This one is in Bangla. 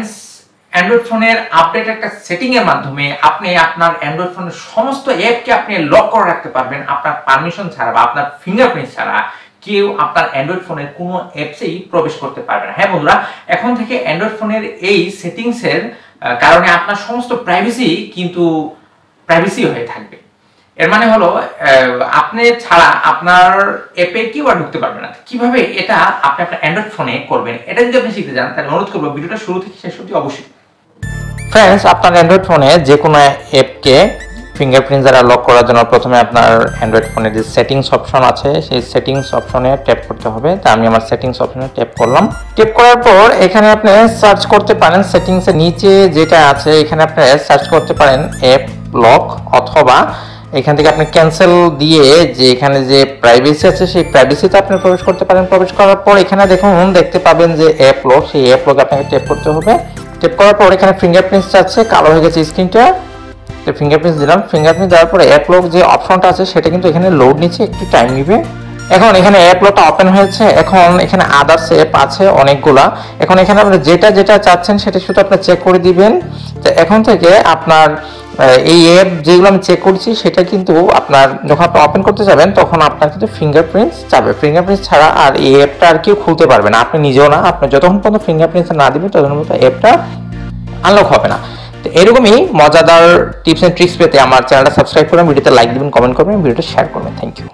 ফ্রেন্ডস, অ্যান্ড্রয়েড ফোনের আপডেট একটা সেটিং এর মাধ্যমে আপনি আপনার অ্যান্ড্রয়েড ফোনের সমস্ত অ্যাপকে আপনি লক করে রাখতে পারবেন আপনার পারমিশন ছাড়া বা আপনার ফিঙ্গারপ্রিন্ট ছাড়া। কেউ আপনার অ্যান্ড্রয়েড ফোনের কোনো অ্যাপসেই প্রবেশ করতে পারবে না। হ্যাঁ বন্ধুরা, এখন থেকে অ্যান্ড্রয়েড ফোনের এই সেটিংসের কারণে আপনার সমস্ত প্রাইভেসি কিন্তু প্রাইভেসি হয়ে থাকবে। এর মানে হলো আপনি ছাড়া আপনার অ্যাপে কেউ আর ঢুকতে পারবে না। কিভাবে এটা আপনি আপনার অ্যান্ড্রয়েড ফোনে করবেন, এটা যদি আপনি শিখতে চান তাহলে অনুরোধ করবো ভিডিওটা শুরু থেকে শেষ অবধি অবশ্যই। ফ্রেন্ডস, আপনার অ্যান্ড্রয়েড ফোনে যে কোনো অ্যাপকে ফিঙ্গারপ্রিন্ট দ্বারা লক করার জন্য প্রথমে আপনার অ্যান্ড্রয়েড ফোনের যে সেটিংস অপশন আছে সেই সেটিংস অপশনে ট্যাপ করতে হবে। তা আমি আমার সেটিংস অপশনে ট্যাপ করলাম। ট্যাপ করার পর এখানে আপনি সার্চ করতে পারেন, সেটিংসের নিচে যেটা আছে এখানে আপনি সার্চ করতে পারেন অ্যাপ লক, অথবা এখান থেকে আপনি ক্যান্সেল দিয়ে যে এখানে যে প্রাইভেসি আছে সেই প্রাইভেসিতে আপনি প্রবেশ করতে পারেন। প্রবেশ করার পর এখানে দেখতে পাবেন যে অ্যাপ লক, সেই অ্যাপ লক আপনাকে ট্যাপ করতে হবে। ট্যাপ করার পর এখানে ফিঙ্গারপ্রিন্টস আছে, কালো হয়ে গেছে স্ক্রিনটা, তো ফিঙ্গারপ্রিন্টস দিলাম। ফিঙ্গারপ্রিন্ট দেওয়ার পরে অ্যাপ লক যে অপশনটা আছে সেটা কিন্তু এখানে লোড নিচ্ছে, একটু টাইম নেবে। এখন এখানে অ্যাপ লকটা ওপেন হয়েছে। এখন এখানে আদার্স অ্যাপ আছে অনেকগুলা। এখন এখানে আপনি যেটা চাচ্ছেন সেটা শুধু আপনি চেক করে দিবেন। তো এখন থেকে আপনার এই অ্যাপ যেগুলো আমি চেক করছি সেটা কিন্তু আপনার যখন আপনি ওপেন করতে যাবেন তখন আপনার কিন্তু ফিঙ্গারপ্রিন্টস যাবে। ফিঙ্গারপ্রিন্টস ছাড়া আর এই অ্যাপটা আর কেউ খুলতে পারবে না, আপনি নিজেও না। আপনি যতক্ষণ পর্যন্ত ফিঙ্গারপ্রিন্টস না দিবেন ততক্ষণ পর্যন্ত অ্যাপটা আনলক হবে না। তো এরকমই মজাদার টিপস এন্ড ট্রিক্স পেতে আমার চ্যানেলটা সাবস্ক্রাইব করবেন, ভিডিওতে লাইক দিবেন, কমেন্ট করবেন, ভিডিওটা শেয়ার করবেন। Thank you.